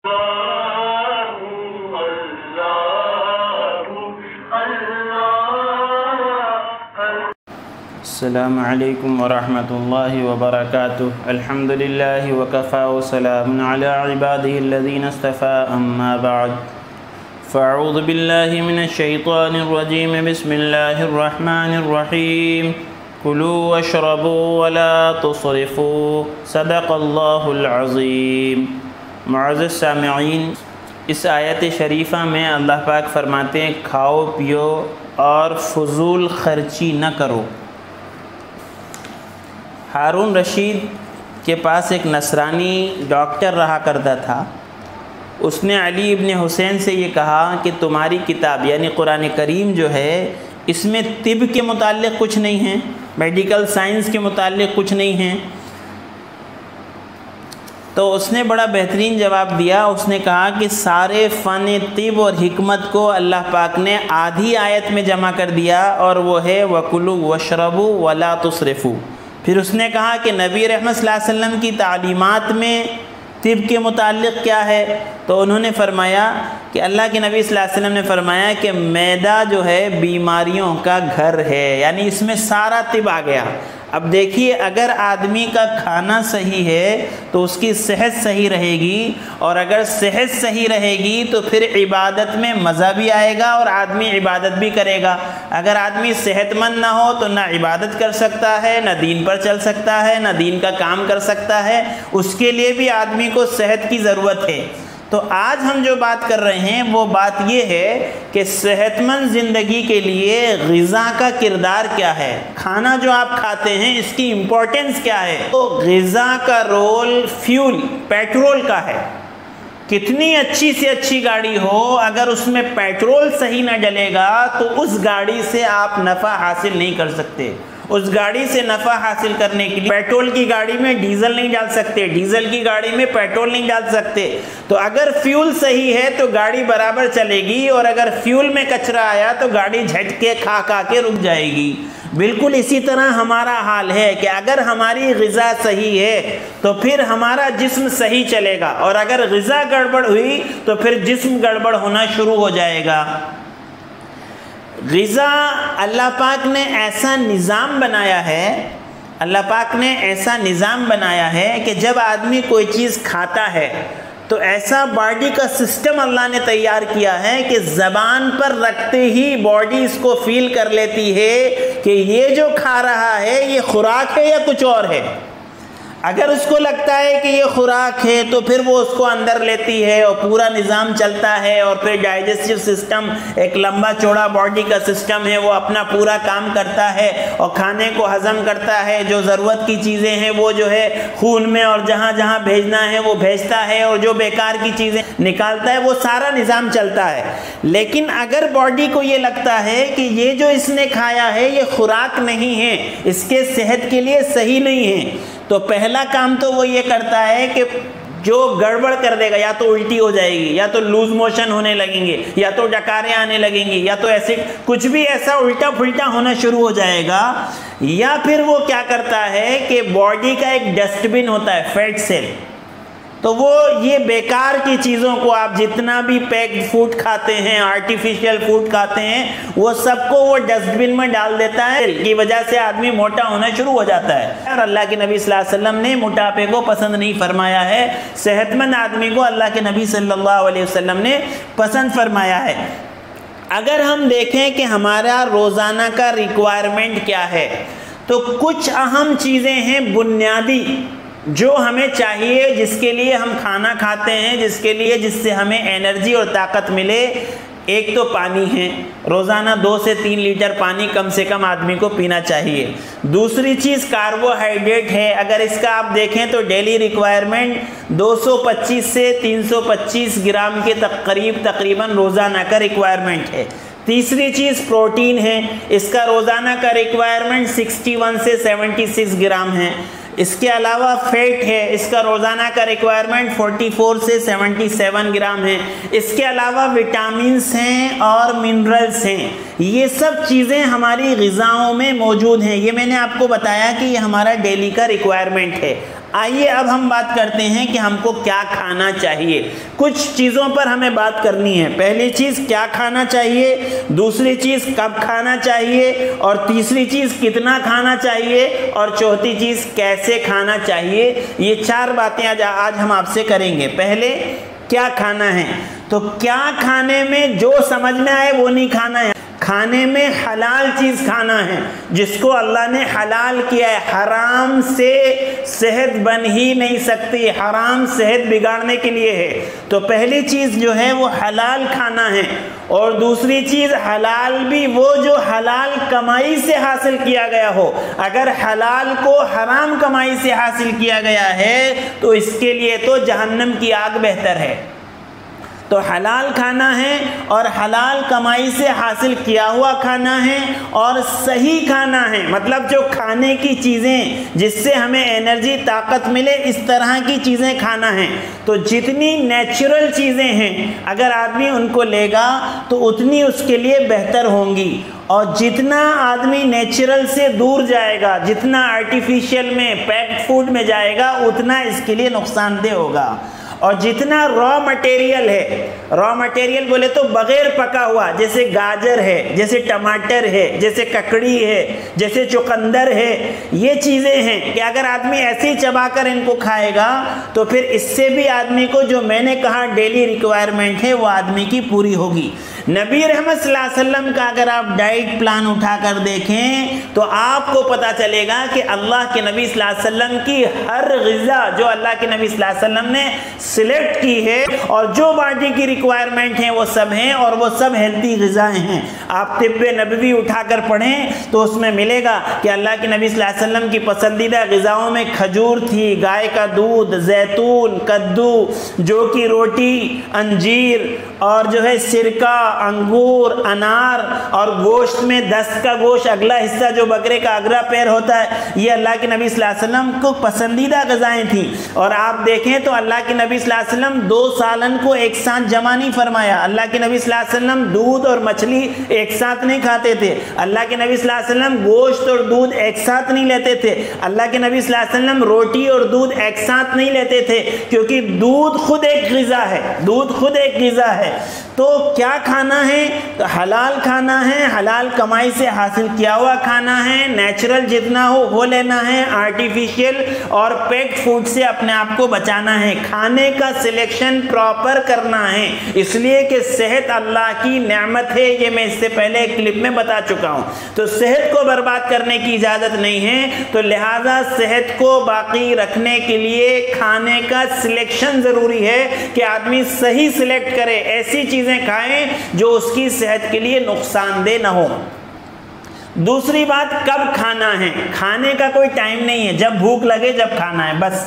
السلام علیکم ورحمۃ اللہ وبرکاتہ. الحمد للہ وکفا وسلام علی عباده الذین اصطفى اما بعد فاعوذ باللہ من الشیطان الرجیم. بسم اللہ الرحمن الرحیم. کلوا واشربوا ولا تصرفوا صدق اللہ العظیم. معزز سامعین، اس آیت شریفہ میں اللہ پاک فرماتے ہیں کھاؤ پیو اور فضول خرچی نہ کرو. ہارون رشید کے پاس ایک نصرانی ڈاکٹر رہا کرتا تھا. اس نے علی ابن حسین سے یہ کہا کہ تمہاری کتاب یعنی قرآن کریم جو ہے اس میں طب کے متعلق کچھ نہیں ہے، میڈیکل سائنس کے متعلق کچھ نہیں ہے. تو اس نے بڑا بہترین جواب دیا. اس نے کہا کہ سارے فن طب اور حکمت کو اللہ پاک نے آدھی آیت میں جمع کر دیا، اور وہ ہے وَكُلُوا وَاشْرَبُوا وَلَا تُسْرِفُوا. پھر اس نے کہا کہ نبی رحمت صلی اللہ علیہ وسلم کی تعلیمات میں طب کے متعلق کیا ہے. تو انہوں نے فرمایا کہ اللہ کے نبی صلی اللہ علیہ وسلم نے فرمایا کہ معدہ جو ہے بیماریوں کا گھر ہے، یعنی اس میں سارا طب آ گیا. اب دیکھیے، اگر آدمی کا کھانا صحیح ہے تو اس کی صحت صحیح رہے گی، اور اگر صحت صحیح رہے گی تو پھر عبادت میں مزہ بھی آئے گا اور آدمی عبادت بھی کرے گا. اگر آدمی صحت مند نہ ہو تو نہ عبادت کر سکتا ہے، نہ دین پر چل سکتا ہے، نہ دین کا کام کر سکتا ہے. اس کے لیے بھی آدمی کو صحت کی ضرورت ہے. تو آج ہم جو بات کر رہے ہیں وہ بات یہ ہے کہ صحت مند زندگی کے لیے غذا کا کردار کیا ہے، کھانا جو آپ کھاتے ہیں اس کی امپورٹنس کیا ہے. تو غذا کا رول فیول پیٹرول کا ہے. کتنی اچھی سے اچھی گاڑی ہو، اگر اس میں پیٹرول صحیح نہ ڈلے گا تو اس گاڑی سے آپ نفع حاصل نہیں کر سکتے. اس گاڑی سے نفع حاصل کرنے کے لیے پیٹرول کی گاڑی میں ڈیزل نہیں ڈال سکتے، ڈیزل کی گاڑی میں پیٹرول نہیں ڈال سکتے. تو اگر فیول صحیح ہے تو گاڑی برابر چلے گی، اور اگر فیول میں کچرا آیا تو گاڑی جھٹکے کھا کے رک جائے گی. بالکل اسی طرح ہمارا حال ہے کہ اگر ہماری غذا صحیح ہے تو پھر ہمارا جسم صحیح چلے گا، اور اگر غذا گڑبڑ ہوئی تو پھر جسم گڑبڑ ہونا شروع ہو جائے گا. غذا اللہ پاک نے ایسا نظام بنایا ہے، اللہ پاک نے ایسا نظام بنایا ہے کہ جب آدمی کوئی چیز کھاتا ہے تو ایسا باڈی کا سسٹم اللہ نے تیار کیا ہے کہ زبان پر رکھتے ہی باڈی اس کو فیل کر لیتی ہے کہ یہ جو کھا رہا ہے یہ خوراک ہے یا کچھ اور ہے. اگر اس کو لگتا ہے کہ یہ خوراک ہے تو پھر وہ اس کو اندر لیتی ہے اور پورا نظام چلتا ہے، اور پھر ڈائجسٹو سسٹم ایک لمبا چوڑا باڈی کا سسٹم ہے، وہ اپنا پورا کام کرتا ہے اور کھانے کو ہضم کرتا ہے. جو ضرورت کی چیزیں ہیں وہ جو ہے خون میں اور جہاں جہاں بھیجنا ہے وہ بھیجتا ہے، اور جو بیکار کی چیزیں نکالتا ہے. وہ سارا نظام چلتا ہے. لیکن اگر باڈی کو یہ لگتا ہے کہ یہ جو اس نے کھایا ہے یہ خوراک نہیں ہے، اس کے صحت کے لیے صحیح نہیں ہے، تو پہلا کام تو وہ یہ کرتا ہے کہ جو گڑبڑ کر دے گا، یا تو الٹی ہو جائے گی، یا تو لوز موشن ہونے لگیں گے، یا تو ڈکاریں آنے لگیں گی، یا تو ایسے کچھ بھی ایسا الٹا پھلٹا ہونا شروع ہو جائے گا. یا پھر وہ کیا کرتا ہے کہ باڈی کا ایک ڈسٹ بن ہوتا ہے فیٹ سیل، تو وہ یہ بیکار کی چیزوں کو آپ جتنا بھی پیکڈ فوڈ کھاتے ہیں، آرٹیفیشیل فوڈ کھاتے ہیں، وہ سب کو وہ ڈسٹ بن میں ڈال دیتا ہے. اس کی وجہ سے آدمی موٹا ہونا شروع ہو جاتا ہے. اور اللہ کے نبی صلی اللہ علیہ وسلم نے موٹاپے کو پسند نہیں فرمایا ہے. صحت مند آدمی کو اللہ کے نبی صلی اللہ علیہ وسلم نے پسند فرمایا ہے. اگر ہم دیکھیں کہ ہمارا روزانہ کا ریکوائرمنٹ کیا ہے، تو کچھ اہم چیزیں ہیں بنیادی جو ہمیں چاہیے، جس کے لیے ہم کھانا کھاتے ہیں، جس سے ہمیں انرجی اور طاقت ملے. ایک تو پانی ہے، روزانہ 2 سے 3 لیٹر پانی کم سے کم آدمی کو پینا چاہیے. دوسری چیز کاربوہائیڈریٹ ہے. اگر اس کا آپ دیکھیں تو ڈیلی ریکوائرمنٹ 225 سے 325 گرام کے تقریباً روزانہ کا ریکوائرمنٹ ہے. تیسری چیز پروٹین ہے. اس کا روزانہ کا ریکوائرمنٹ 61 سے 76 گرام ہے. اس کے علاوہ فیٹ ہے، اس کا روزانہ کا ریکوائرمنٹ 44 سے 77 گرام ہے. اس کے علاوہ وٹامنس ہیں اور منرلز ہیں. یہ سب چیزیں ہماری غذاؤں میں موجود ہیں. یہ میں نے آپ کو بتایا کہ یہ ہمارا ڈیلی کا ریکوائرمنٹ ہے. آئیے اب ہم بات کرتے ہیں کہ ہم کو کیا کھانا چاہیے. کچھ چیزوں پر ہمیں بات کرنی ہے. پہلی چیز کیا کھانا چاہیے، دوسری چیز کب کھانا چاہیے، اور تیسری چیز کتنا کھانا چاہیے، اور چوتھی چیز کیسے کھانا چاہیے. یہ 4 باتیں آج ہم آپ سے کریں گے. پہلے کیا کھانا ہے، تو کیا کھانے میں جو سمجھ میں آئے وہ نہیں کھانا ہے. کھانے میں حلال چیز کھانا ہے جس کو اللہ نے حلال کیا ہے. حرام سے صحت بن ہی نہیں سکتی، حرام صحت بگاڑنے کے لیے ہے. تو پہلی چیز جو ہے وہ حلال کھانا ہے، اور دوسری چیز حلال بھی وہ جو حلال کمائی سے حاصل کیا گیا ہو. اگر حلال کو حرام کمائی سے حاصل کیا گیا ہے تو اس کے لیے تو جہنم کی آگ بہتر ہے. تو حلال کھانا ہے اور حلال کمائی سے حاصل کیا ہوا کھانا ہے، اور صحیح کھانا ہے. مطلب جو کھانے کی چیزیں جس سے ہمیں انرجی طاقت ملے، اس طرح کی چیزیں کھانا ہے. تو جتنی نیچرل چیزیں ہیں اگر آدمی ان کو لے گا تو اتنی اس کے لیے بہتر ہوں گی. اور جتنا آدمی نیچرل سے دور جائے گا، جتنا آرٹیفیشیل میں پیکڈ فوڈ میں جائے گا، اتنا اس کے لیے نقصان دہ ہوگا. اور جتنا را مٹیریل ہے، را مٹیریل بولے تو بغیر پکا ہوا، جیسے گاجر ہے، جیسے ٹماٹر ہے، جیسے ککڑی ہے، جیسے چقندر ہے، یہ چیزیں ہیں کہ اگر آدمی ایسے ہی چبا کر ان کو کھائے گا تو پھر اس سے بھی آدمی کو جو میں نے کہا ڈیلی ریکوائرمنٹ ہے وہ آدمی کی پوری ہوگی. نبی رحمت صلی اللہ علیہ وسلم کا اگر آپ ڈائٹ پلان اٹھا کر دیکھیں تو آپ کو پتا چلے گا کہ اللہ کے نبی صلی اللہ علیہ وسلم کی ہر غذا جو اللہ کے نبی صلی اللہ علیہ وسلم نے سلیکٹ کی ہے اور جو باڈی کی ریکوائرمنٹ ہیں وہ سب ہیں، اور وہ سب ہیلتھی غذائیں ہیں. آپ طب نبوی اٹھا کر پڑھیں تو اس میں ملے گا کہ اللہ کے نبی صلی اللہ علیہ وسلم کی پسندیدہ غذاؤں میں کھجور تھی، گائے کا دودھ، زیتون، کدو، جو کی روٹی، انجیر، اور جو ہے سرکہ، انگور، انار، اور گوشت میں دست کا گوشت، اگلا حصہ جو بکرے کا اگلا پیر ہوتا ہے، یہ اللہ کے نبی صلی اللہ علیہ وسلم کو پسندیدہ غذائیں تھیں. اور آپ دیکھیں تو اللہ کے نبی صلی اللہ علیہ وسلم 2 سالن کو ایک ساتھ جمع نہیں فرمایا. اللہ کے نبی صلی اللہ علیہ وسلم دودھ اور مچھلی ایک ساتھ نہیں کھاتے تھے. اللہ کے نبی صلی اللہ علیہ وسلم گوشت اور دودھ ایک ساتھ نہیں لیتے تھے. اللہ کے نبی صلی اللہ علیہ وسلم روٹی اور دودھ ایک ساتھ نہیں لیتے تھے، کیونکہ دودھ خود ایک غذا ہے، دودھ خود ایک غذا ہے. تو کیا کھانا ہے؟ تو حلال کھانا ہے، حلال کمائی سے حاصل کیا ہوا کھانا ہے، نیچرل جتنا ہو وہ لینا ہے، آرٹیفیشیل اور پیکڈ فوڈ سے اپنے آپ کو بچانا ہے. کھانے کا سلیکشن پراپر کرنا ہے، اس لیے کہ صحت اللہ کی نعمت ہے. یہ میں اس سے پہلے ایک کلپ میں بتا چکا ہوں. تو صحت کو برباد کرنے کی اجازت نہیں ہے، تو لہٰذا صحت کو باقی رکھنے کے لیے کھانے کا سلیکشن ضروری ہے کہ آدمی صحیح سلیکٹ کرے، ایسی چیزیں کھائیں جو اس کی صحت کے لیے نقصان دہ نہ ہو. دوسری بات کب کھانا ہے. کھانے کا کوئی ٹائم نہیں ہے، جب بھوک لگے جب کھانا ہے. بس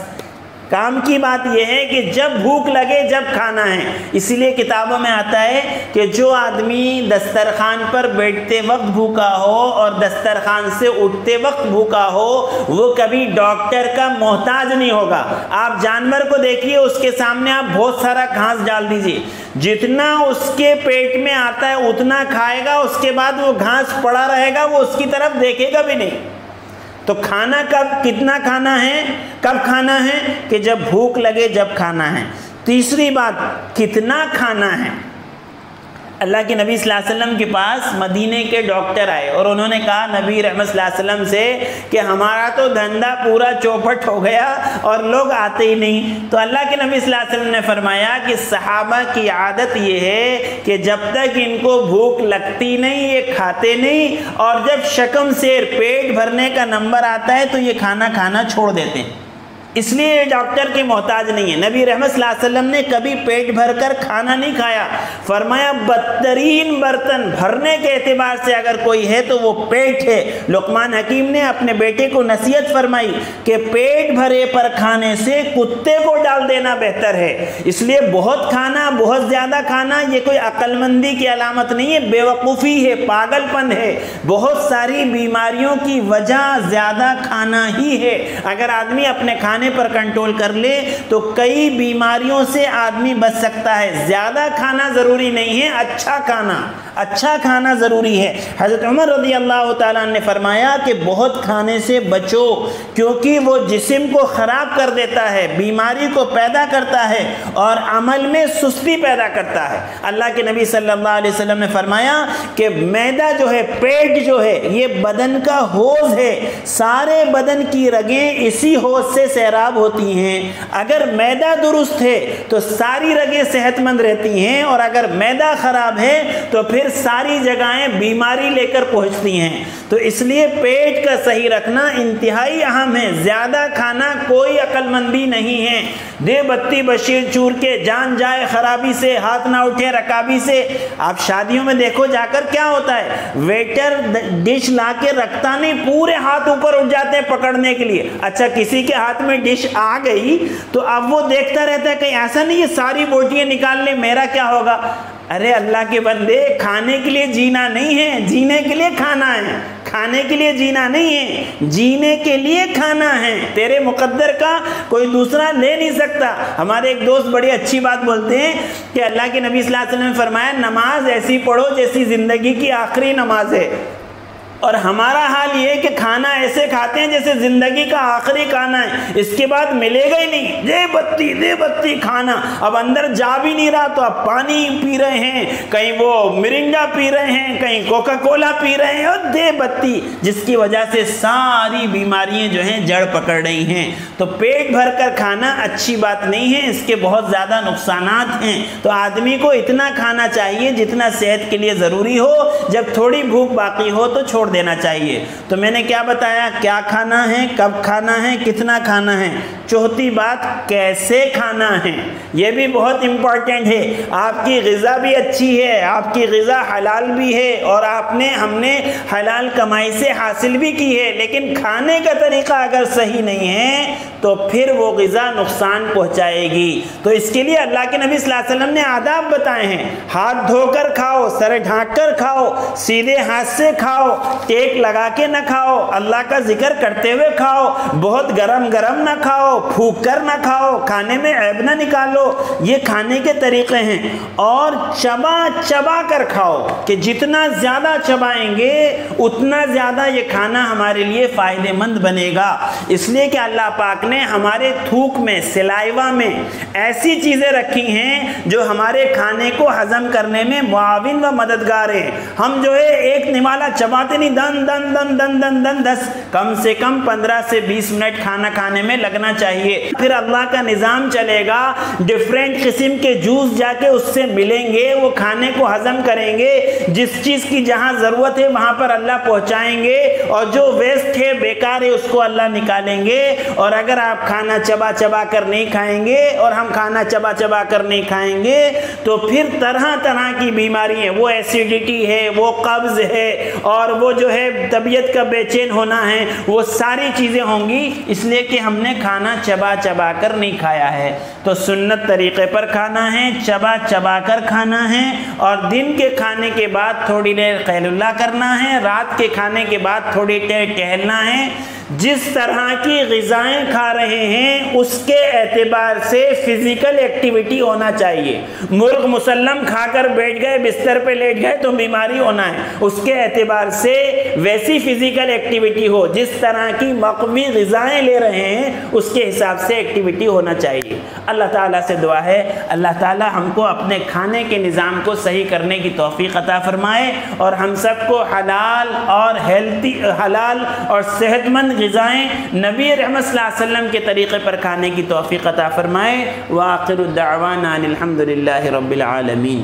کام کی بات یہ ہے کہ جب بھوک لگے جب کھانا ہے. اسی لیے کتابوں میں آتا ہے کہ جو آدمی دسترخوان پر بیٹھتے وقت بھوکا ہو اور دسترخوان سے اٹھتے وقت بھوکا ہو وہ کبھی ڈاکٹر کا محتاج نہیں ہوگا. آپ جانور کو دیکھیے، اس کے سامنے آپ بہت سارا گھاس ڈال دیجئے، جتنا اس کے پیٹ میں آتا ہے اتنا کھائے گا، اس کے بعد وہ گھاس پڑا رہے گا، وہ اس کی طرف دیکھے گا بھی نہیں. تو کھانا کب، کتنا کھانا ہے، کب کھانا ہے کہ جب بھوک لگے جب کھانا ہے. تیسری بات کتنا کھانا ہے. اللہ کے نبی صلی اللہ علیہ وسلم کے پاس مدینے کے ڈاکٹر آئے اور انہوں نے کہا نبی رحمت صلی اللہ علیہ وسلم سے کہ ہمارا تو دھندا پورا چوپٹ ہو گیا اور لوگ آتے ہی نہیں. تو اللہ کے نبی صلی اللہ علیہ وسلم نے فرمایا کہ صحابہ کی عادت یہ ہے کہ جب تک ان کو بھوک لگتی نہیں یہ کھاتے نہیں، اور جب شکم سیر پیٹ بھرنے کا نمبر آتا ہے تو یہ کھانا کھانا چھوڑ دیتے ہیں. اس لیے یہ ڈاکٹر کے محتاج نہیں ہے. نبی رحمت صلی اللہ علیہ وسلم نے کبھی پیٹ بھر کر کھانا نہیں کھایا. فرمایا بدترین برتن بھرنے کے اعتبار سے اگر کوئی ہے تو وہ پیٹ ہے. لقمان حکیم نے اپنے بیٹے کو نصیحت فرمائی کہ پیٹ بھرے پر کھانے سے کتے کو ڈال دینا بہتر ہے. اس لیے بہت کھانا، بہت زیادہ کھانا یہ کوئی عقل مندی کی علامت نہیں ہے، بے وقوفی ہے، پاگل پن ہے. بہت ساری بیماریوں کی وجہ زیادہ کھانا ہی ہے. اگر آدمی اپنے کھانے پر کنٹرول کر لے تو کئی بیماریوں سے آدمی بچ سکتا ہے. زیادہ کھانا ضروری ضروری نہیں ہے، اچھا کھانا ضروری ہے۔ حضرت عمر رضی اللہ تعالیٰ نے فرمایا کہ بہت کھانے سے بچو، کیونکہ وہ جسم کو خراب کر دیتا ہے، بیماری کو پیدا کرتا ہے اور عمل میں سستی پیدا کرتا ہے۔ اللہ کے نبی صلی اللہ علیہ وسلم نے فرمایا کہ معدہ جو ہے، پیٹ جو ہے، یہ بدن کا حوض ہے، سارے بدن کی رگیں اسی حوض سے سیراب ہوتی ہیں۔ اگر معدہ درست ہے تو ساری رگیں صحت مند رہتی ہیں، اور اگر معدہ خراب ہے تو پھر ساری جگہیں بیماری لے کر پہنچتی ہیں۔ تو اس لیے پیٹ کا صحیح رکھنا انتہائی اہم ہے۔ زیادہ کھانا کوئی عقل مندی نہیں ہے۔ دے بتی بشیر چور کے، جان جائے خرابی سے، ہاتھ نہ اٹھے رکابی سے۔ آپ شادیوں میں دیکھو جا کر کیا ہوتا ہے، ویٹر ڈش لا کے رکھتا نہیں، پورے ہاتھ اوپر اٹھ جاتے ہیں پکڑنے کے لیے۔ اچھا کسی کے ہاتھ میں ڈش آ گئی تو اب وہ دیکھتا رہتا ہے کہیں ایسا نہیں ہے ساری بوٹیاں نکال لیں، میرا کیا ہوگا؟ ارے اللہ کے بندے، کھانے کے لیے جینا نہیں ہے، جینے کے لیے کھانا ہے۔ کھانے کے لیے جینا نہیں ہے، جینے کے لیے کھانا ہے۔ تیرے مقدر کا کوئی دوسرا لے نہیں سکتا۔ ہمارے ایک دوست بڑی اچھی بات بولتے ہیں کہ اللہ کے نبی صلی اللہ علیہ وسلم نے فرمایا نماز ایسی پڑھو جیسی زندگی کی آخری نماز ہے، اور ہمارا حال یہ ہے کہ کھانا ایسے کھاتے ہیں جیسے زندگی کا آخری کھانا ہے، اس کے بعد ملے گا ہی نہیں۔ دے بتی کھانا، اب اندر جا بھی نہیں رہا تو اب پانی پی رہے ہیں، کہیں وہ مرنڈا پی رہے ہیں، کہیں کوکا کولا پی رہے ہیں، اور دے بتی، جس کی وجہ سے ساری بیماریاں جو ہیں جڑ پکڑ رہی ہیں۔ تو پیٹ بھر کر کھانا اچھی بات نہیں ہے، اس کے بہت زیادہ نقصانات ہیں۔ تو آدمی کو اتنا کھانا چاہیے جتنا صحت کے لیے ضروری ہو، جب تھوڑی بھوک باقی ہو تو چھوڑ دینا چاہیے۔ تو میں نے کیا بتایا، کیا کھانا ہے، کب کھانا ہے، کتنا کھانا ہے۔ چوتھی بات، کیسے کھانا ہے، یہ بھی بہت امپورٹنٹ ہے۔ آپ کی غذا بھی اچھی ہے، آپ کی غذا حلال بھی ہے، اور ہم نے حلال کمائی سے حاصل بھی کی ہے، لیکن کھانے کا طریقہ اگر صحیح نہیں ہے تو پھر وہ غذا نقصان پہنچائے گی۔ تو اس کے لیے اللہ کے نبی صلی اللہ علیہ وسلم نے آداب بتائے ہیں۔ ہاتھ دھو کر کھاؤ، سر ڈھانک کر کھاؤ، سیدھے ہاتھ سے کھاؤ، ٹیک لگا کے نہ کھاؤ، اللہ کا ذکر کرتے ہوئے کھاؤ، بہت گرم نہ کھاؤ، پھونک کر نہ کھاؤ، کھانے میں عیب نہ نکالو۔ یہ کھانے کے طریقے ہیں۔ اور چبا کر کھاؤ، کہ جتنا زیادہ چبائیں گے اتنا زیادہ یہ کھانا ہمارے لیے فائدہ مند بنے گا۔ اس لیے کہ اللہ پاک نے ہمارے تھوک میں، سلائیوا میں ایسی چیزیں رکھی ہیں جو ہمارے کھانے کو ہضم کرنے میں معاون و مددگار ہیں۔ ہم جو ہے ایک نوالا چباتے نہیں، دن دن دن دن دن دن 10 کم سے کم 15 سے 20 منٹ کھانا کھانے میں لگنا چاہیے۔ پھر اللہ کا نظام چلے گا، ڈیفرنٹ قسم کے جوس جا کے اس سے ملیں گے، وہ کھانے کو ہضم کریں گے، جس چیز کی جہاں ضرورت ہے وہاں پر اللہ پہنچائیں گے، اور جو ویسٹ ہے، بیکار ہے، اس کو اللہ نکالیں گے۔ اور اگر آپ کھانا چبا کر نہیں کھائیں گے، اور ہم کھانا چبا کر نہیں کھائیں گے، تو پھر طرح طرح کی بیماری ہیں، وہ ایسیڈیٹی ہے، وہ قبض ہے، اور وہ جو ہے طبیعت کا بے چین ہونا ہے، وہ ساری چیزیں ہوں گی، اس لیے کہ ہم نے کھانا چبا کر نہیں کھایا ہے۔ تو سنت طریقے پر کھانا ہے، چبا کر کھانا ہے، اور دن کے کھانے کے بعد تھوڑی دیر قیل اللہ کرنا ہے، رات کے کھانے کے بعد تھوڑی دیر ٹہلنا ہے۔ جس طرح کی غذائیں کھا رہے ہیں اس کے اعتبار سے فزیکل ایکٹیویٹی ہونا چاہیے۔ مرغ مسلم کھا کر بیٹھ گئے، بستر پہ لیٹ گئے تو بیماری ہونا ہے، اس کے اعتبار سے ویسی فزیکل ایکٹیویٹی ہو، جس طرح کی مقوی غذائیں لے رہے ہیں اس کے حساب سے ایکٹیویٹی ہونا چاہیے۔ اللہ تعالیٰ سے دعا ہے اللہ تعالیٰ ہم کو اپنے کھانے کے نظام کو صحیح کرنے کی توفیق عطا فرمائے، اور ہم سب کو حلال اور صحت مند غذائیں نبی رحمت صلی اللہ علیہ وسلم کے طریقے پر کھانے کی توفیق عطا فرمائے۔ وآخر الدعوانا الحمدللہ رب العالمین۔